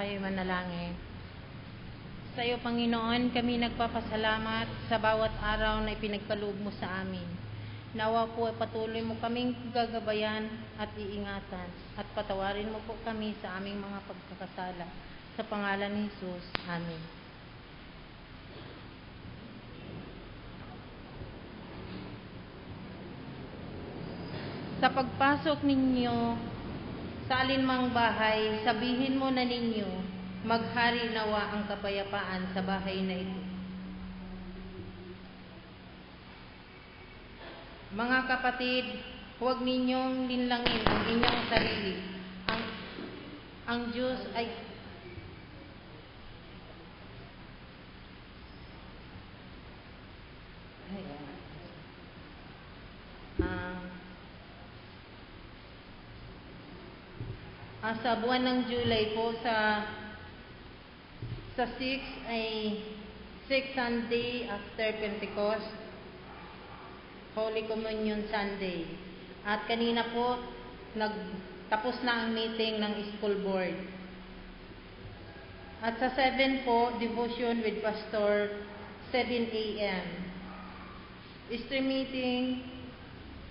tayo manalangin. Sa iyo, Panginoon, kami nagpapasalamat sa bawat araw na ipinagkaloob mo sa amin. Nawa po ay patuloy mo kaming gagabayan at iingatan at patawarin mo po kami sa aming mga pagkakasala. Sa pangalan ni Jesus. Amen. Sa pagpasok ninyo sa alinmang bahay, sabihin mo na ninyo, maghari nawa ang kapayapaan sa bahay na ito. Mga kapatid, huwag ninyong linlangin ang inyong sarili. Ang Diyos ay sa buwan ng July po sa 6 ay 6 Sunday after Pentecost, Holy Communion Sunday. At kanina po tapos na ang meeting ng school board. At sa 7 po, devotion with pastor, 7 a.m. Stream meeting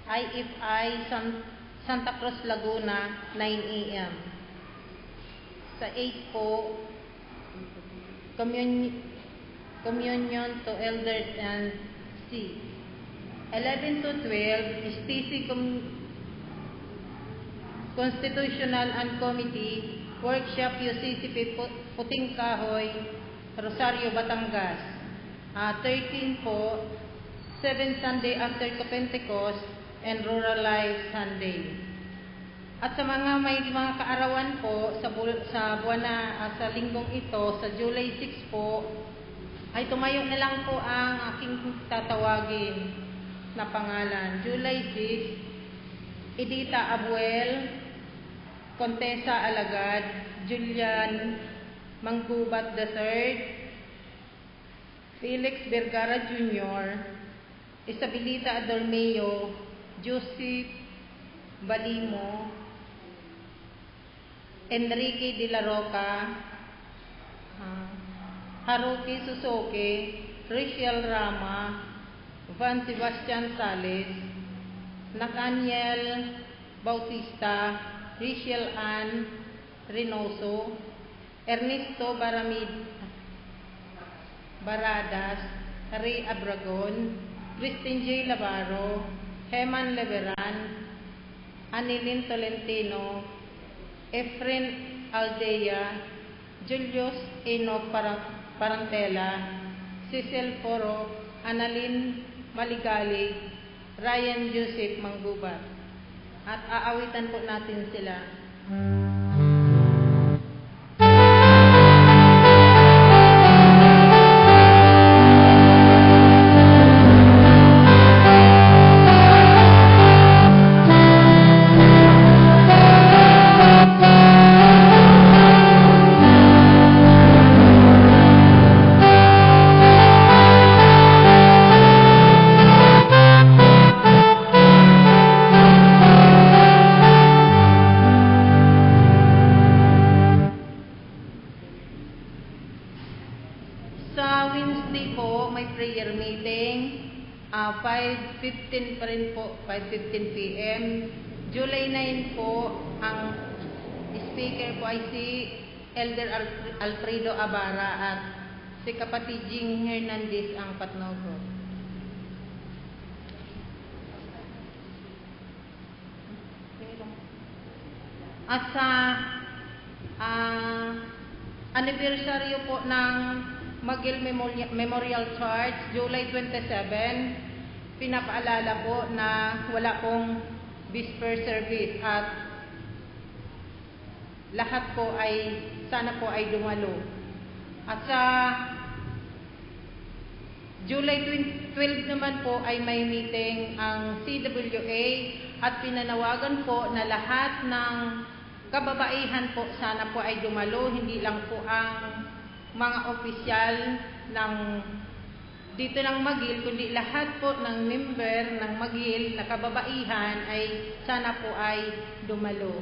IFI Santa Cruz, Laguna, 9 a.m. Sa 8 po, communion to elder and C. 11 to 12, STC Constitutional and Committee, workshop UCCP Puting Kahoy, Rosario, Batangas. 13 po, 7 Sunday after Pentecost, and Rural Life Sunday. At sa may mga kaarawan po sa buwan na sa linggong ito, sa July 6 po, ay tumayo na lang po ang aking tatawagin na pangalan. July 6, Edita Abuel, Contessa Alagad, Julian Manggubat III, Felix Vergara Jr., Isabelita Adormeo, Joseph Balimo, Enrique de la Roca, Haruki Susoke, Rachel Rama, Juan Sebastian Sales, Nathaniel Bautista, Rachel Ann Reynoso, Ernesto Baradas, Ray Abragon, Christine J. Labarro, Heman Leveran, Anilin Tolentino, Efren Aldea, Julius Enoch Parantela, Cecil Foro, Annalyn Maligali, Ryan Joseph Manggubat. At aawitan po natin sila. Sa Wednesday po, may prayer meeting. 5:15 pa rin po, 5:15 p.m. July 9 po, ang speaker po ay si Elder Alfredo Abara at si Kapatid Jing Hernandez ang patnogo. At sa anibersaryo po ng Magil Memorial Church, July 27, pinapaalala po na wala pong vesper service at lahat po ay sana po ay dumalo. At sa July 12 naman po ay may meeting ang CWA at pinanawagan po na lahat ng kababaihan po sana po ay dumalo, hindi lang po ang mga opisyal ng dito ng Magil, kundi lahat po ng member ng Magil na kababaihan ay sana po ay dumalo.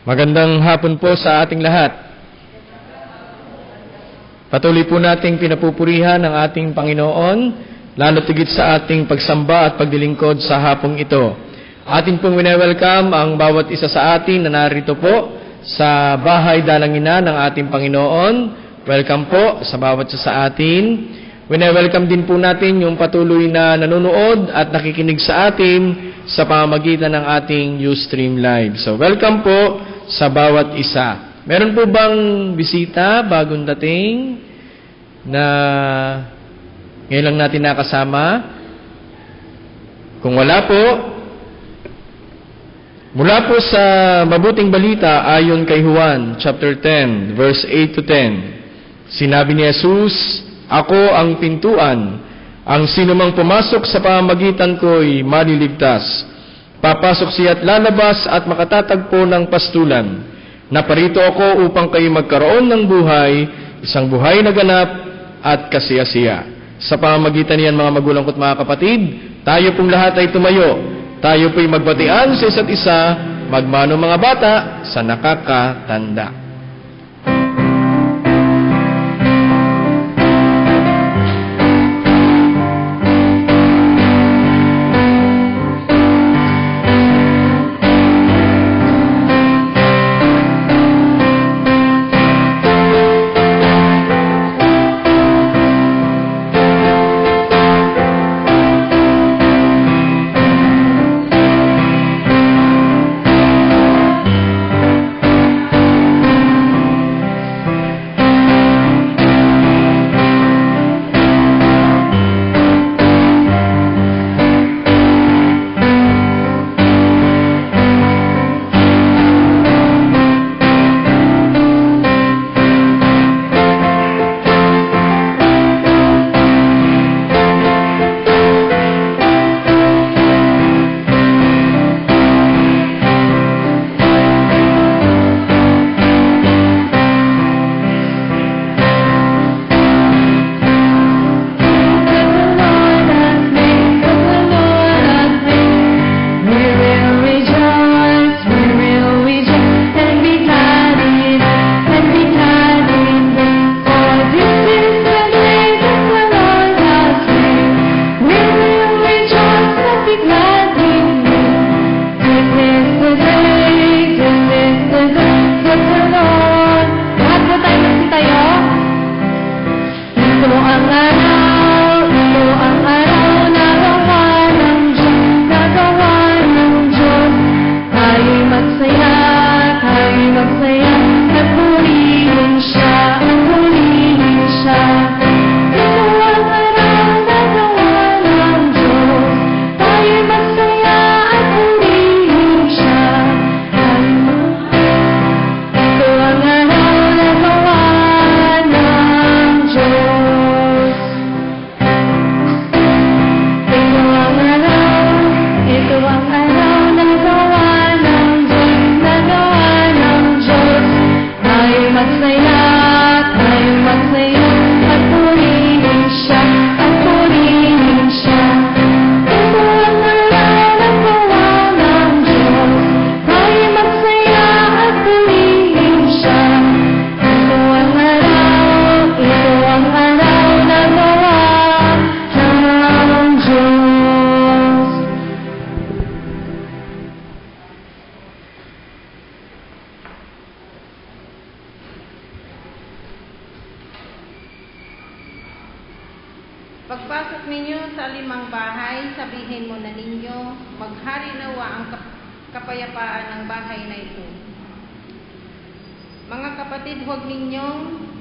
Magandang hapon po sa ating lahat. Patuloy po nating pinapupurihan ang ating Panginoon, lalo tigit sa ating pagsamba at pagdilingkod sa hapong ito. Atin pong winewelcome ang bawat isa sa atin na narito po sa bahay dalangina ng ating Panginoon. Welcome po sa bawat isa sa atin. Winewelcome din po natin yung patuloy na nanonood at nakikinig sa atin sa pamamagitan ng ating Ustream Live. So welcome po sa bawat isa. Meron po bang bisita, bagong dating, na ngayon lang natin nakasama? Kung wala po, mula po sa mabuting balita ayon kay Juan, chapter 10, verse 8 to 10, sinabi ni Jesus, "Ako ang pintuan. Ang sinumang pumasok sa pamamagitan ko'y maliligtas. Papasok siya at lalabas at makatatagpo ng pastulan. Naparito ako upang kayo magkaroon ng buhay, isang buhay na ganap at kasiyasiya." Sa pamamagitan niyan, mga magulang ko't mga kapatid, tayo pong lahat ay tumayo. Tayo po'y magbatian sa isa't isa, magmano mga bata sa nakakatanda. Pagpasok ninyo sa limang bahay, sabihin mo na ninyo, maghari nawa ang kapayapaan ng bahay na ito. Mga kapatid, huwag ninyong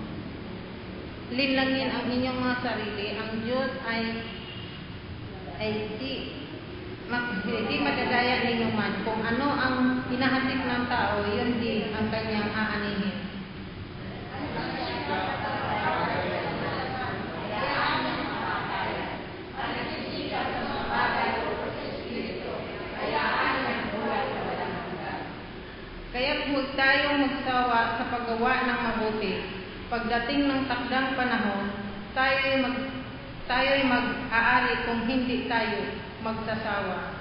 linlangin ang inyong mga sarili. Ang Diyos ay di magagaya ninyo man. Kung ano ang hinahatid ng tao, yun din ang kanyang aanihin. Kaya't huwag tayong magsawa sa paggawa ng mabuti. Pagdating ng takdang panahon, tayo'y mag-aari kung hindi tayo magsasawa.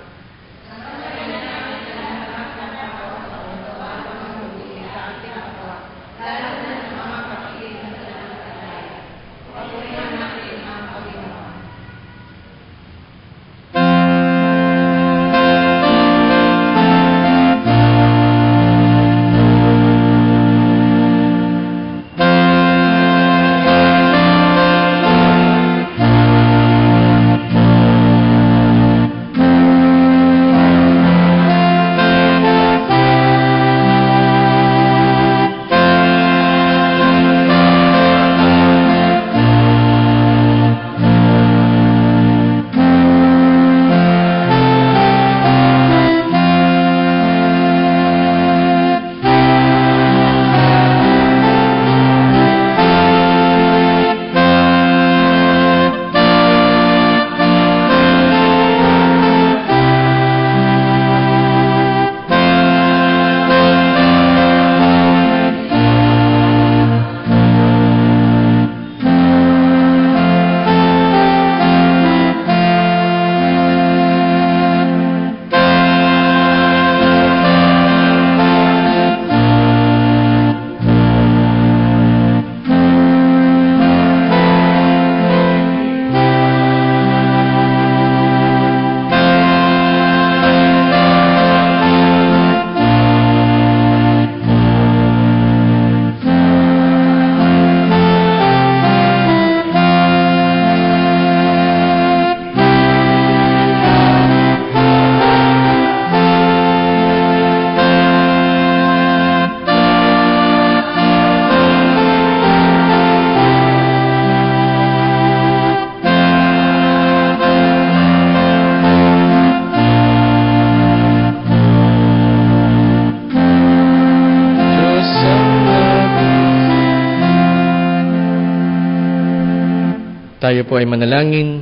Tayo po ay manalangin.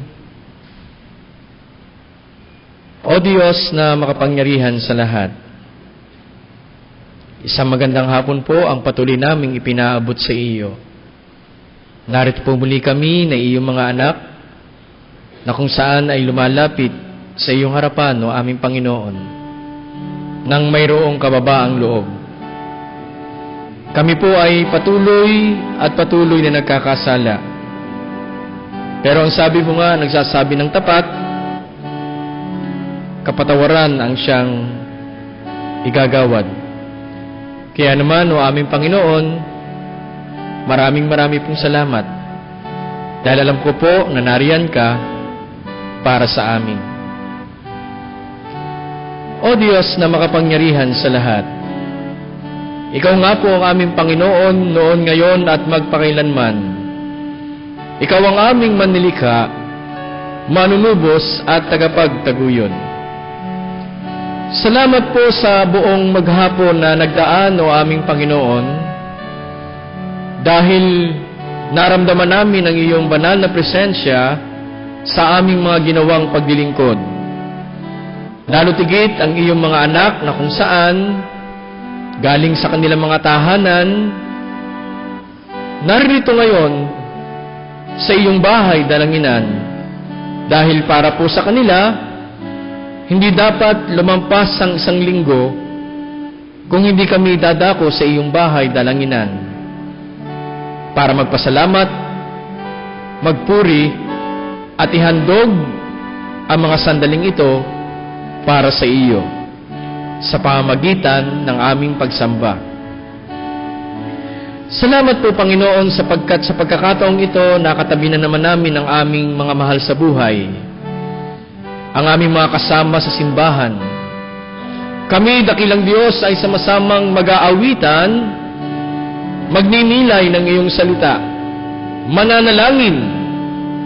O Diyos na makapangyarihan sa lahat, isang magandang hapon po ang patuloy naming ipinaabot sa iyo. Narito po muli kami na iyong mga anak na kung saan ay lumalapit sa iyong harapan, o aming Panginoon, nang mayroong kababaang loob. Kami po ay patuloy na nagkakasala. Pero ang sabi mo nga, nagsasabi ng tapat, kapatawaran ang siyang igagawad. Kaya naman, o aming Panginoon, marami pong salamat. Dahil alam ko po na nariyan ka para sa amin. O Diyos na makapangyarihan sa lahat, Ikaw nga po ang aming Panginoon noon, ngayon at magpakailanman. Ikaw ang aming manlilikha, manunubos at tagapagtaguyod. Salamat po sa buong maghapon na nagdaan, o aming Panginoon, dahil naramdaman namin ang iyong banal na presensya sa aming mga ginawang paglilingkod. Lalo tigit ang iyong mga anak na kung saan, galing sa kanilang mga tahanan, naririto ngayon sa iyong bahay, dalanginan, dahil para po sa kanila, hindi dapat lumampas ang isang linggo kung hindi kami dadako sa iyong bahay, dalanginan, para magpasalamat, magpuri, at ihandog ang mga sandaling ito para sa iyo, sa pamamagitan ng aming pagsamba. Salamat po, Panginoon, sapagkat sa pagkakataong ito, nakatabi na naman namin ang aming mga mahal sa buhay, ang aming mga kasama sa simbahan. Kami, dakilang Diyos, ay sama-samang mag-aawitan, magninilay ng iyong salita, mananalangin,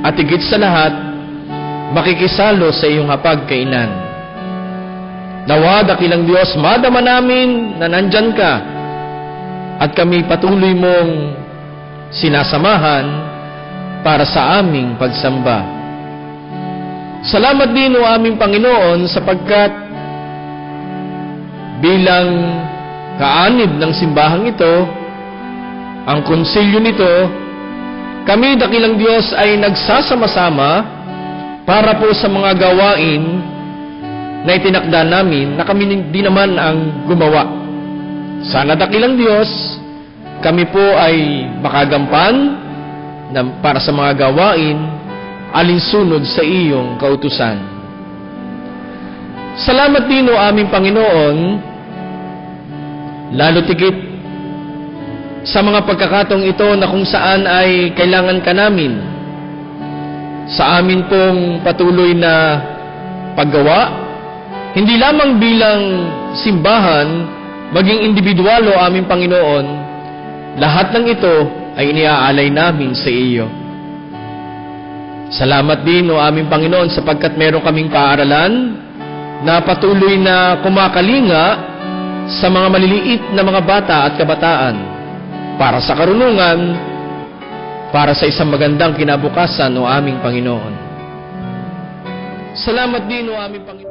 at higit sa lahat, makikisalo sa iyong hapagkainan. Nawa, dakilang Diyos, madama namin na nandyan ka, at kami patuloy mong sinasamahan para sa aming pagsamba. Salamat din, o aming Panginoon, sapagkat bilang kaanib ng simbahang ito, ang konsilyo nito, kami, dakilang Diyos, ay nagsasama-sama para po sa mga gawain na itinakda namin na kami din naman ang gumawa. Sana, dakilang Diyos, kami po ay makagampan para sa mga gawain alinsunod sa iyong kautusan. Salamat din, o aming Panginoon, lalo tigit sa mga pagkakataong ito na kung saan ay kailangan ka namin sa amin pong patuloy na paggawa, hindi lamang bilang simbahan, maging individual, o aming Panginoon, lahat ng ito ay iniaalay namin sa iyo. Salamat din, o aming Panginoon, sapagkat meron kaming paaralan na patuloy na kumakalinga sa mga maliliit na mga bata at kabataan para sa karunungan, para sa isang magandang kinabukasan, o aming Panginoon. Salamat din, o aming Panginoon.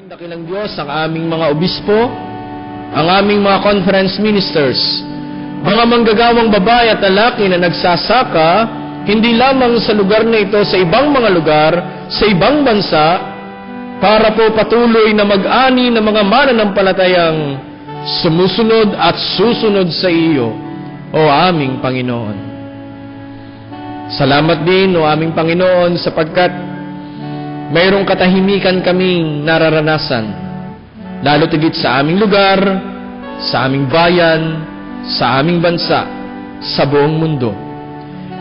Dakilang Diyos, ang aming mga obispo, ang aming mga conference ministers, mga manggagawang babae at lalaki na nagsasaka, hindi lamang sa lugar na ito, sa ibang mga lugar, sa ibang bansa, para po patuloy na mag-ani ng mga mananampalatayang sumusunod at susunod sa iyo, o aming Panginoon. Salamat din, o aming Panginoon, sapagkat mayroong katahimikan kaming nararanasan, lalo tigit sa aming lugar, sa aming bayan, sa aming bansa, sa buong mundo.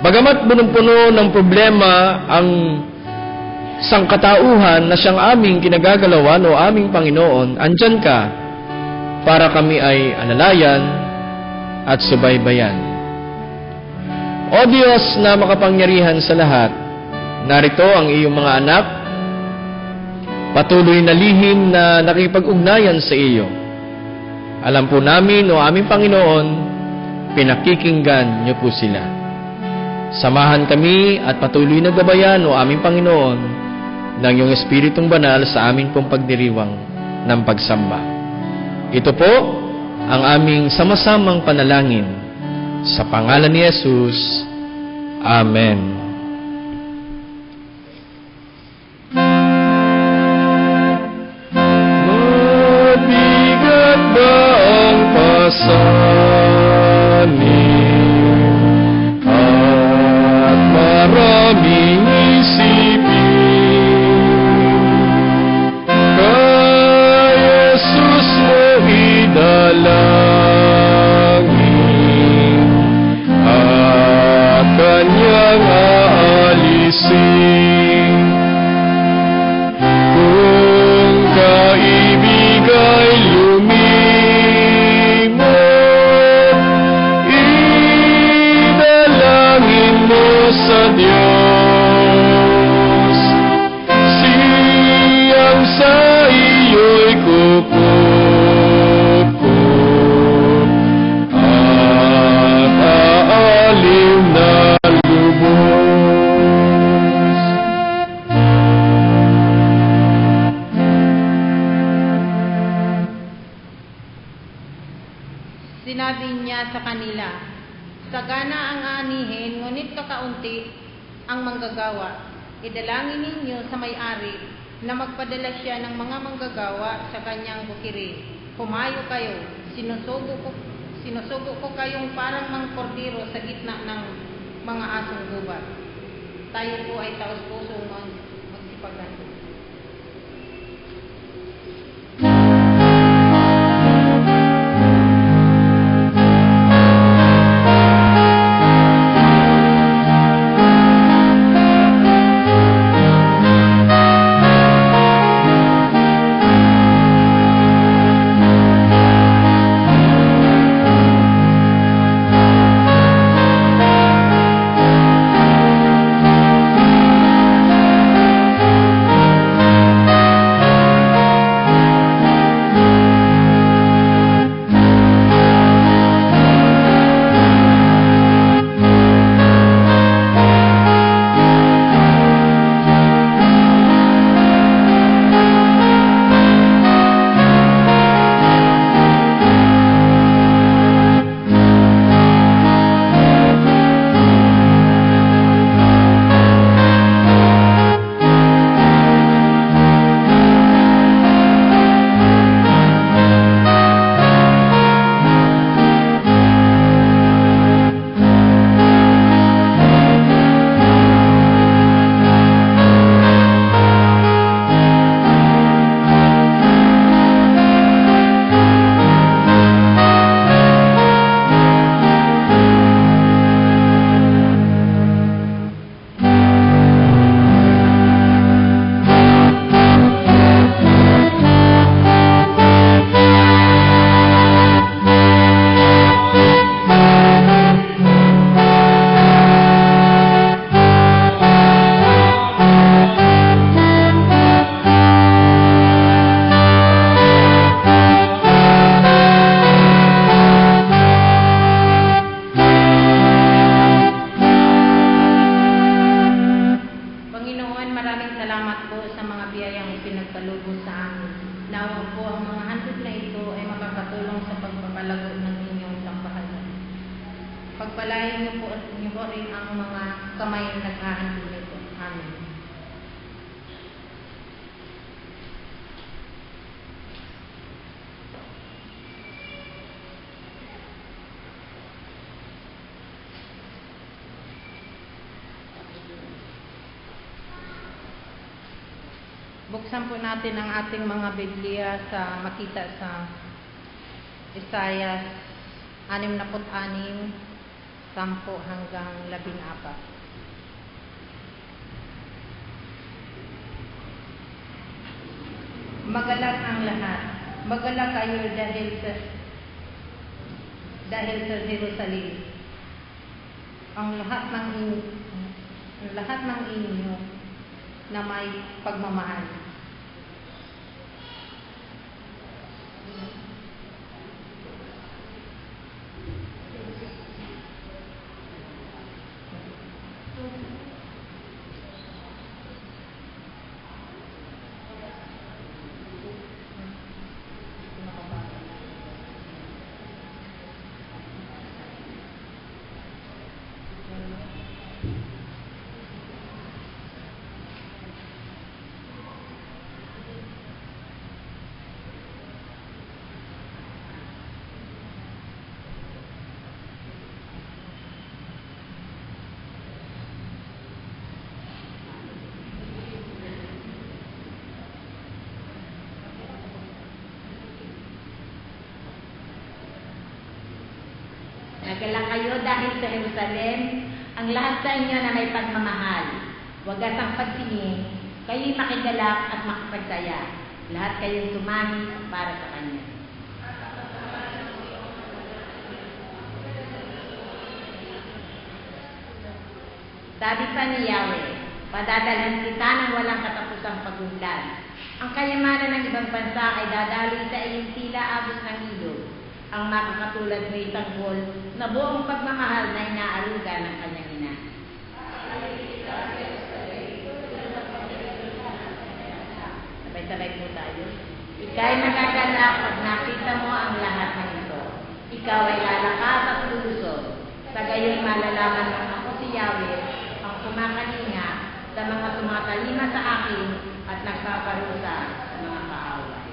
Bagamat punong-puno ng problema ang sangkatauhan na siyang aming kinagagalawan, o aming Panginoon, andyan ka para kami ay alalayan at subaybayan. O Diyos na makapangyarihan sa lahat, Narito ang iyong mga anak, patuloy na lihim na nakipag-ugnayan sa iyo. Alam po namin, o aming Panginoon, pinakikinggan niyo po sila. Samahan kami at patuloy na gabayan, o aming Panginoon, ng iyong Espiritong Banal sa amin pong pagdiriwang ng pagsamba. Ito po ang aming sama-samang panalangin. Sa pangalan ni Jesus, Amen. Mabigat ba ang pasanin at maraming isipin? Kay Jesus mo idalangin at kanyang aalisin. Kung kaibig ay lumimot, idalangin mo sa Diyos. Siyang sa iyo'y kukup at aalim na lubos. Sinabi niya sa kanila, sagana ang aanihin, ngunit kakaunti ang manggagawa. Idalangin ninyo sa may-ari na magpadala siya ng mga manggagawa sa kanyang bukiri. Pumayo kayo, sinusugo ko kayong parang mga kordero sa gitna ng mga asong gubat. Tayo po ay taos-pusong magsipagan. Pagpalain niyo po rin ang mga kamay na nag-ahandog nito. Amen. Buksan po natin ang ating mga Biblia sa makita sa Isaiah 66, 10 hanggang 14. Magalak ang lahat. Magalak kayo dahil sa Jerusalem. Ang lahat ng inyo na may pagmamahal. Nagkala kayo dahil sa Jerusalem, ang lahat sa inyo na may pagmamahal. Wagas ang pagtingin, kayo'y makigalak at makipagsaya. Lahat kayong tumangis para sa Kanya. Sabi pa ni Yahweh, padadalhan kita ng walang katapusang pagunlad. Ang kayamanan ng ibang bansa ay dadaloy sa iyong tila agos ng ilog. Ang makakatulad mo isang gol na buong pagmamahal na inaaruga ng kanyang ina. Sabay-sabay po tayo. Ika'y nagagalak pag nakita mo ang lahat ng ito. Ikaw ay lalakas at lulusot. Sa gayon malalaman ng ako si Yahweh, ang kumakalinga sa mga tumatalima sa akin at nagpaparusa sa mga kaaway.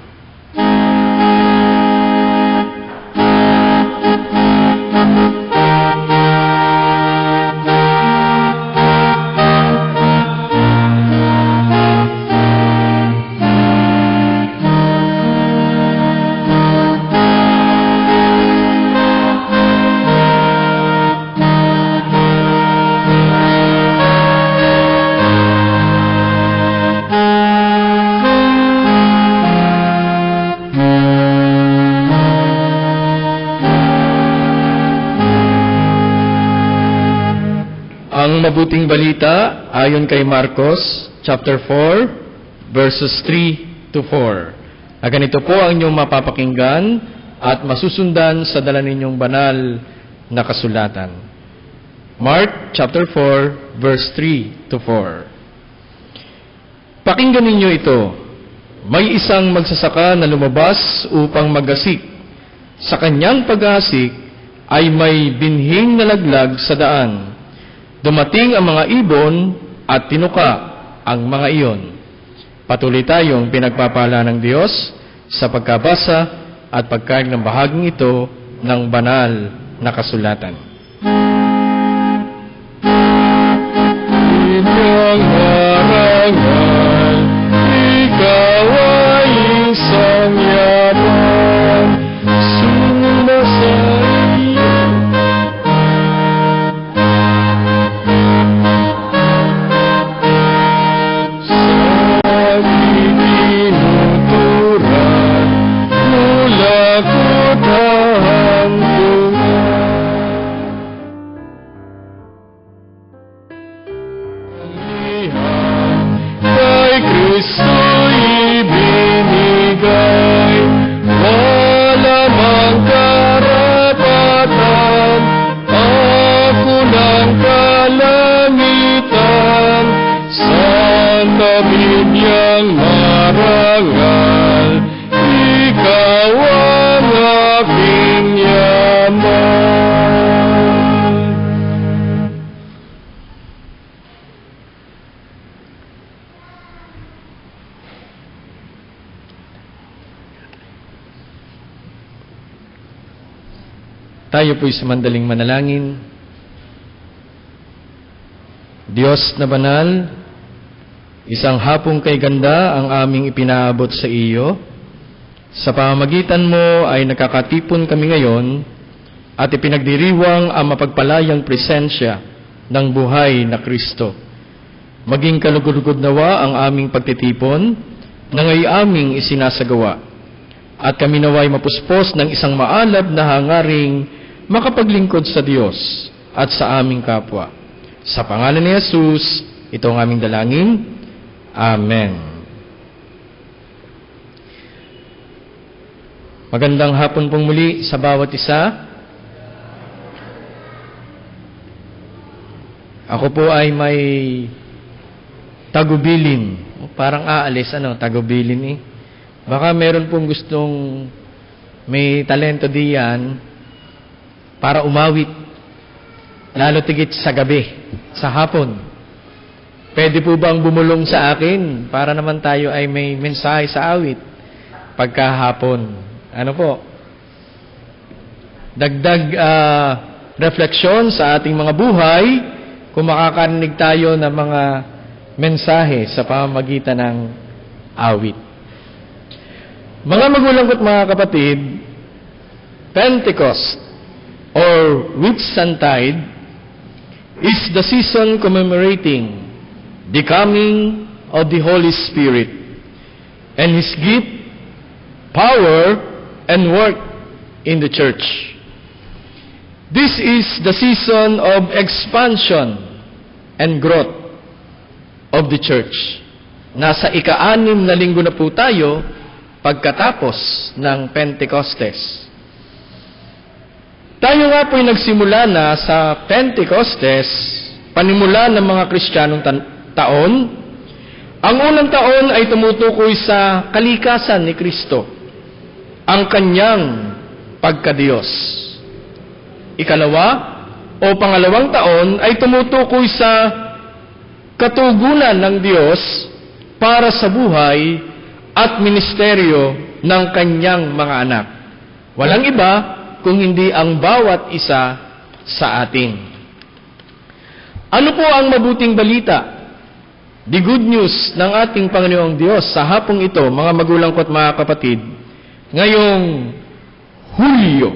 Mabuting balita ayon kay Marcos chapter 4 verses 3 to 4. Ganito po ang inyong mapapakinggan at masusundan sa dala ninyong banal na kasulatan. Mark chapter 4 verse 3 to 4. Pakinggan ninyo ito. May isang magsasaka na lumabas upang magasik. Sa kanyang pag-asik ay may binhing nalaglag sa daan. Dumating ang mga ibon at tinuka ang mga iyon. Patuloy tayong pinagpapala ng Diyos sa pagkabasa at pagkain ng bahaging ito ng banal na kasulatan. Inyong harangan, ikaw ay isang yabang, sumasaya. Tayo po'y sumandaling manalangin. Diyos na banal, isang hapong kay ganda ang aming ipinaabot sa iyo. Sa pamamagitan mo ay nakakatipon kami ngayon at ipinagdiriwang ang mapagpalayang presensya ng buhay na Kristo. Maging kalugod-lugod nawa ang aming pagtitipon na ngay aming isinasagawa. At kami naway mapuspos ng isang maalab na hangaring makapaglingkod sa Diyos at sa aming kapwa. Sa pangalan ni Jesus, ito ang aming dalangin. Amen. Magandang hapon pong muli sa bawat isa. Ako po ay may tagubilin. Parang aalis, tagubilin eh. Baka meron pong gustong may talento diyan para umawit. Lalo tigit sa gabi, sa hapon. Pwede po bang bumulong sa akin para naman tayo ay may mensahe sa awit pagkahapon? Ano po? Dagdag refleksyon sa ating mga buhay kung makakarinig tayo ng mga mensahe sa pamamagitan ng awit. Mga magulang ko't mga kapatid, Pentecost or Whitsuntide is the season commemorating the coming of the Holy Spirit and His gift, power, and work in the church. This is the season of expansion and growth of the church. Nasa ika-6 na linggo na po tayo pagkatapos ng Pentecostes. Tayo nga po'y nagsimula na sa Pentecostes, panimula ng mga Kristiyanong taon. Ang unang taon ay tumutukoy sa kalikasan ni Kristo, ang kanyang pagkadiyos. Ikalawa o pangalawang taon ay tumutukoy sa katugunan ng Diyos para sa buhay at ministeryo ng kanyang mga anak. Walang iba kung hindi ang bawat isa sa atin. Ano po ang mabuting balita? The good news ng ating Panginoong Diyos sa hapong ito, mga magulang ko at mga kapatid, ngayong Hulyo,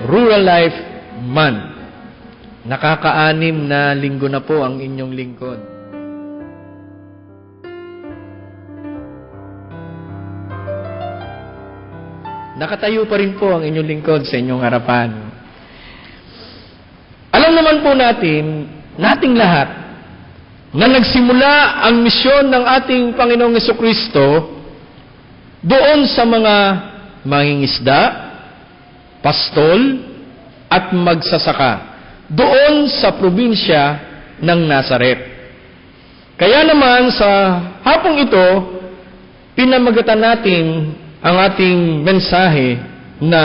Rural Life Month. Nakaka-6 na linggo na po ang inyong lingkod. Nakatayo pa rin po ang inyong lingkod sa inyong harapan. Alam naman po nating lahat, na nagsimula ang misyon ng ating Panginoong Jesucristo doon sa mga mangingisda, pastol, at magsasaka, doon sa probinsya ng Nazaret. Kaya naman sa hapong ito, pinamagatan natin ang ating mensahe na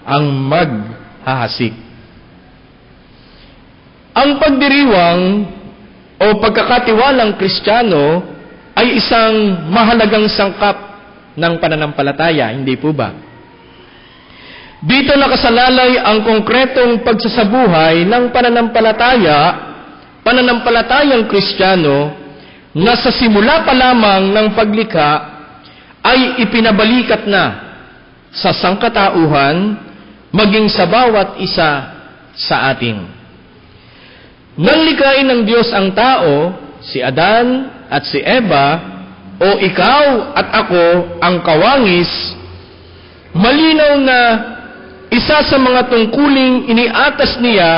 ang maghahasik. Ang pagdiriwang o pagkakatiwalang Kristiyano ay isang mahalagang sangkap ng pananampalataya, hindi po ba? Dito nakasalalay ang konkretong pagsasabuhay ng pananampalatayang Kristiyano na sa simula pa lamang ng paglikha ay ipinabalikat na sa sangkatauhan maging sa bawat isa sa atin. Nang likhain ng Diyos ang tao, si Adan at si Eva, o ikaw at ako ang kawangis, malinaw na isa sa mga tungkuling iniatas niya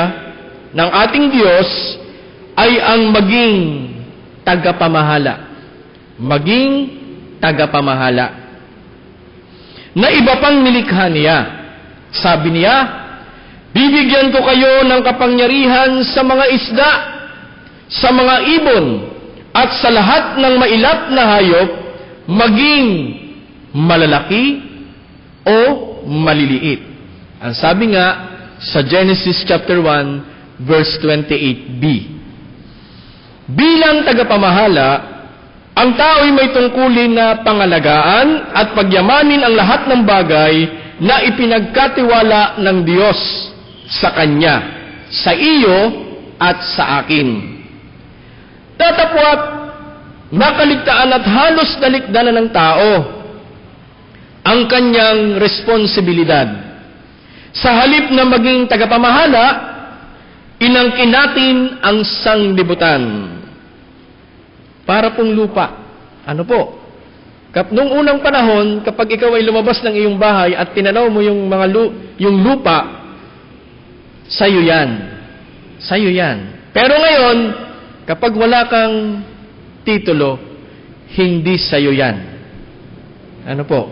ng ating Diyos ay ang maging tagapamahala. Maging tagapamahala. Na iba pang nilikha niya. Sabi niya, bibigyan ko kayo ng kapangyarihan sa mga isda, sa mga ibon, at sa lahat ng mailap na hayop, maging malalaki o maliliit. Ang sabi nga sa Genesis chapter 1, verse 28b. Bilang tagapamahala, ang tao'y may tungkulin na pangalagaan at pagyamanin ang lahat ng bagay na ipinagkatiwala ng Diyos sa Kanya, sa iyo at sa akin. Tatapwat, nakaligtaan at halos nalikdanan ng tao ang kanyang responsibilidad. Sa halip na maging tagapamahala, inangkin natin ang sanglibutan. Para pong lupa. Ano po? Nung unang panahon, kapag ikaw ay lumabas ng iyong bahay at tinanaw mo yung yung lupa, sa'yo yan. Sa'yo yan. Pero ngayon, kapag wala kang titulo, hindi sa'yo yan. Ano po?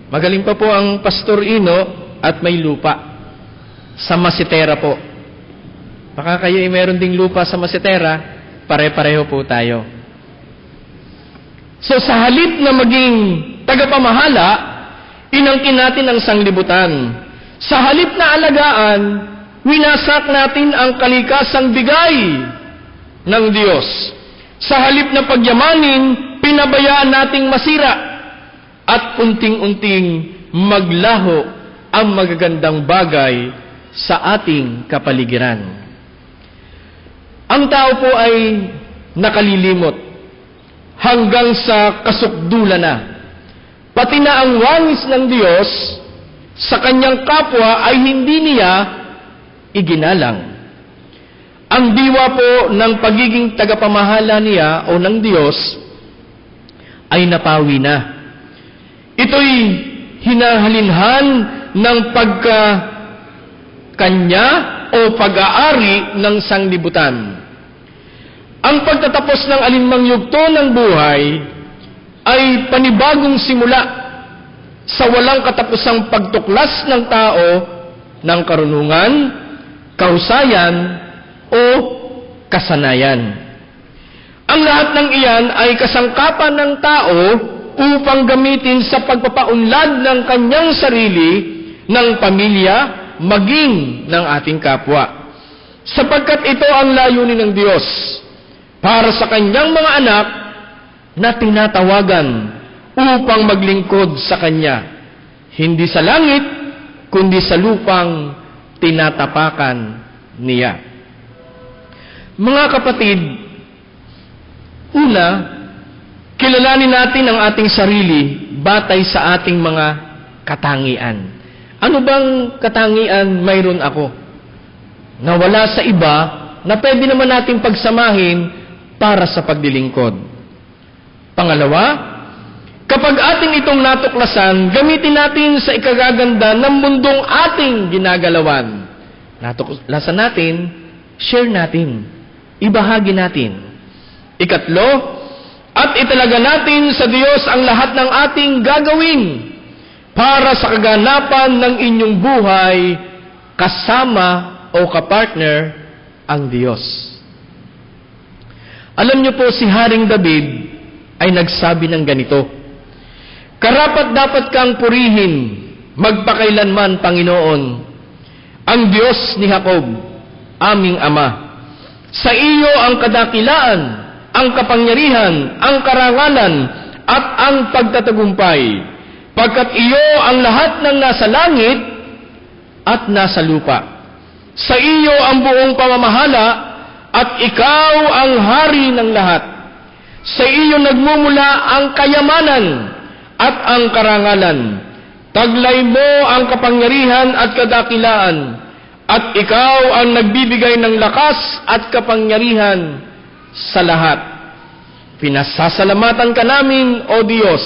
Magaling pa po ang Pastor Ino at may lupa. Sa Masitera po. Baka kayo ay meron ding lupa sa Masitera, pare-pareho po tayo. So sa halip na maging tagapamahala, inangkin natin ang sanglibutan. Sa halip na alagaan, winasak natin ang kalikasang bigay ng Diyos. Sa halip na pagyamanin, pinabayaan nating masira at unting-unting maglaho ang magagandang bagay sa ating kapaligiran. Ang tao po ay nakalilimot hanggang sa kasukdulan na. Pati na ang wangis ng Diyos sa kanyang kapwa ay hindi niya iginalang. Ang diwa po ng pagiging tagapamahala niya o ng Diyos ay napawi na. Ito'y hinahalinhan ng pagkakanya o pag-aari ng sanglibutan. Ang pagtatapos ng alinmang yugto ng buhay ay panibagong simula sa walang katapusang pagtuklas ng tao ng karunungan, kahusayan, o kasanayan. Ang lahat ng iyan ay kasangkapan ng tao upang gamitin sa pagpapaunlad ng kanyang sarili, ng pamilya, maging ng ating kapwa. Sapagkat ito ang layunin ng Diyos para sa kanyang mga anak na tinatawagan upang maglingkod sa Kanya, hindi sa langit, kundi sa lupang tinatapakan niya. Mga kapatid, una, kilalanin natin ang ating sarili batay sa ating mga katangian. Ano bang katangian mayroon ako na wala sa iba na pwede naman natin pagsamahin para sa pagdilingkod? Pangalawa, kapag ating itong natuklasan, gamitin natin sa ikagaganda ng mundong ating ginagalawan. Natuklasan natin, share natin, ibahagi natin. Ikatlo, at italaga natin sa Diyos ang lahat ng ating gagawin para sa kaganapan ng inyong buhay kasama o kapartner ang Diyos. Alam niyo po, si Haring David ay nagsabi ng ganito, karapat dapat kang purihin magpakailanman, Panginoon, ang Diyos ni Jacob, aming Ama. Sa iyo ang kadakilaan, ang kapangyarihan, ang karangalan, at ang pagtatagumpay, pagkat iyo ang lahat ng nasa langit at nasa lupa. Sa iyo ang buong pamamahala, at ikaw ang hari ng lahat. Sa iyo nagmumula ang kayamanan at ang karangalan. Taglay mo ang kapangyarihan at kadakilaan, at ikaw ang nagbibigay ng lakas at kapangyarihan sa lahat. Pinasasalamatan ka namin, O Diyos,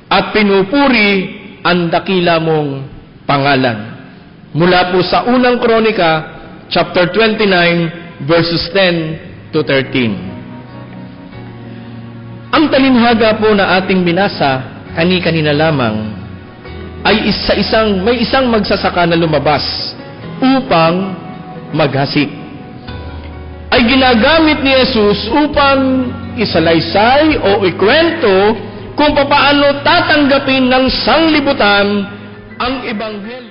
at pinupuri ang dakila mong pangalan. Mula po sa unang Kronika, chapter 29, verses 10 to 13. Ang talinhaga po na ating binasa kani-kanina lamang ay may isang magsasaka na lumabas upang maghasik. Ay ginagamit ni Jesus upang isalaysay o ikwento kung papaano tatanggapin ng sanglibutan ang Ebanghelyo.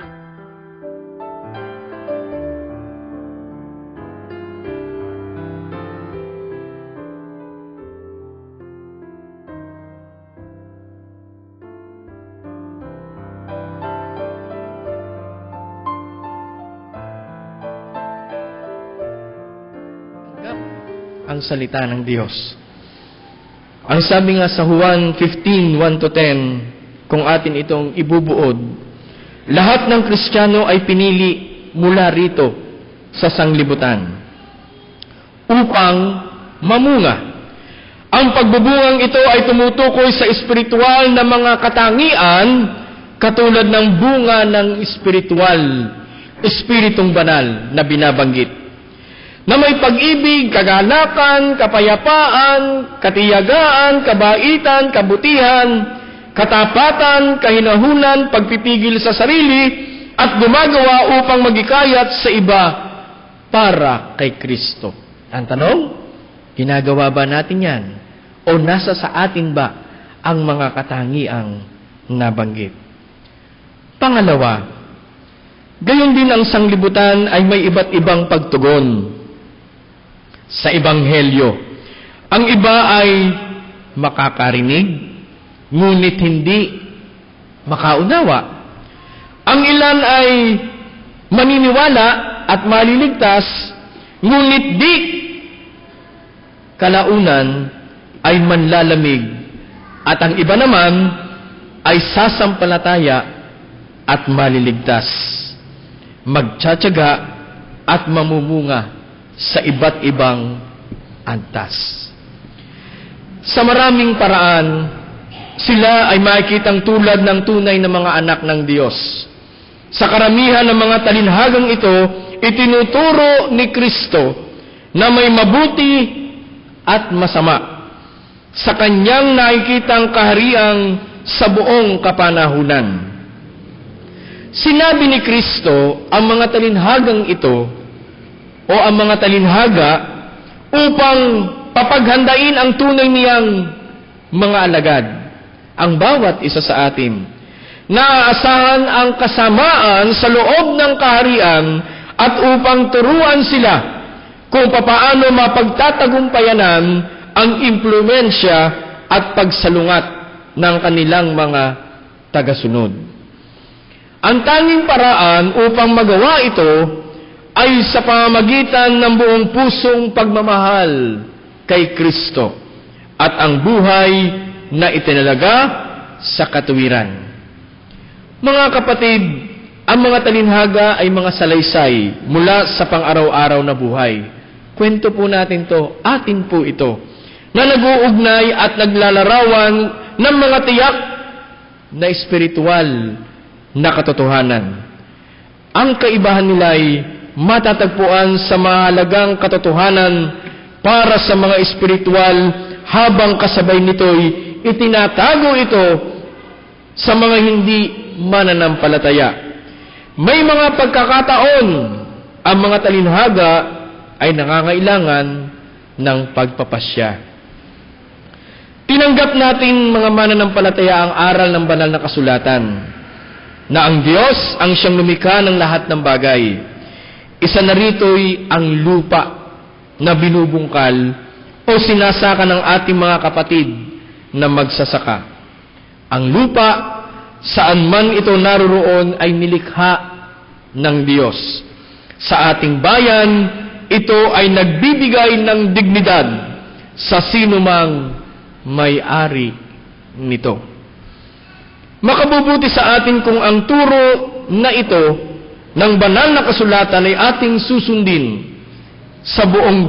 Ang salita ng Diyos. Ang sabi nga sa Juan 15:1 to 10, kung atin itong ibubuod, lahat ng Kristiyano ay pinili mula rito sa sanglibutan upang mamunga. Ang pagbubungang ito ay tumutukoy sa espiritual na mga katangian katulad ng bunga ng espiritual, espiritong banal na binabanggit. na may pag-ibig, kagalakan, kapayapaan, katiyagaan, kabaitan, kabutihan, katapatan, kahinahunan, pagpipigil sa sarili, at gumagawa upang magikayat sa iba para kay Kristo. Ang tanong, ginagawa ba natin yan? O nasa sa atin ba ang mga katangiang nabanggit? Pangalawa, gayon din ang sanglibutan ay may iba't ibang pagtugon sa Ebanghelyo. Ang iba ay makakarinig, ngunit hindi makaunawa. Ang ilan ay maniniwala at maliligtas, ngunit di kalaunan ay manlalamig. At ang iba naman ay sasampalataya at maliligtas, magtsatsaga at mamumunga sa iba't ibang antas. Sa maraming paraan, sila ay makikitang tulad ng tunay na mga anak ng Diyos. Sa karamihan ng mga talinhagang ito, itinuturo ni Kristo na may mabuti at masama sa kanyang nakikitang kahariang sa buong kapanahunan. Sinabi ni Kristo ang mga talinhagang ito o ang mga talinhaga upang papaghandain ang tunay niyang mga alagad. Ang bawat isa sa atin, naaasahan ang kasamaan sa loob ng kaharian at upang turuan sila kung papaano mapagtatagumpayanan ang impluwensya at pagsalungat ng kanilang mga tagasunod. Ang tanging paraan upang magawa ito ay sa pamamagitan ng buong pusong pagmamahal kay Kristo at ang buhay na itinalaga sa katuwiran. Mga kapatid, ang mga talinhaga ay mga salaysay mula sa pang-araw-araw na buhay. Kwento po natin to, atin po ito, na nag-uugnay at naglalarawan ng mga tiyak na espiritual na katotohanan. Ang kaibahan nila ay matatagpuan sa mahalagang katotohanan para sa mga espiritual, habang kasabay nito'y itinatago ito sa mga hindi mananampalataya. May mga pagkakataon ang mga talinhaga ay nangangailangan ng pagpapasya. Tinanggap natin mga mananampalataya ang aral ng banal na kasulatan na ang Diyos ang siyang lumikha ng lahat ng bagay. Isa na rito'y ang lupa na binubungkal o sinasaka ng ating mga kapatid na magsasaka. Ang lupa, saan man ito naroroon, ay nilikha ng Diyos. Sa ating bayan, ito ay nagbibigay ng dignidad sa sinumang may-ari nito. Makabubuti sa atin kung ang turo na ito ng banal na kasulatan ay ating susundin sa buong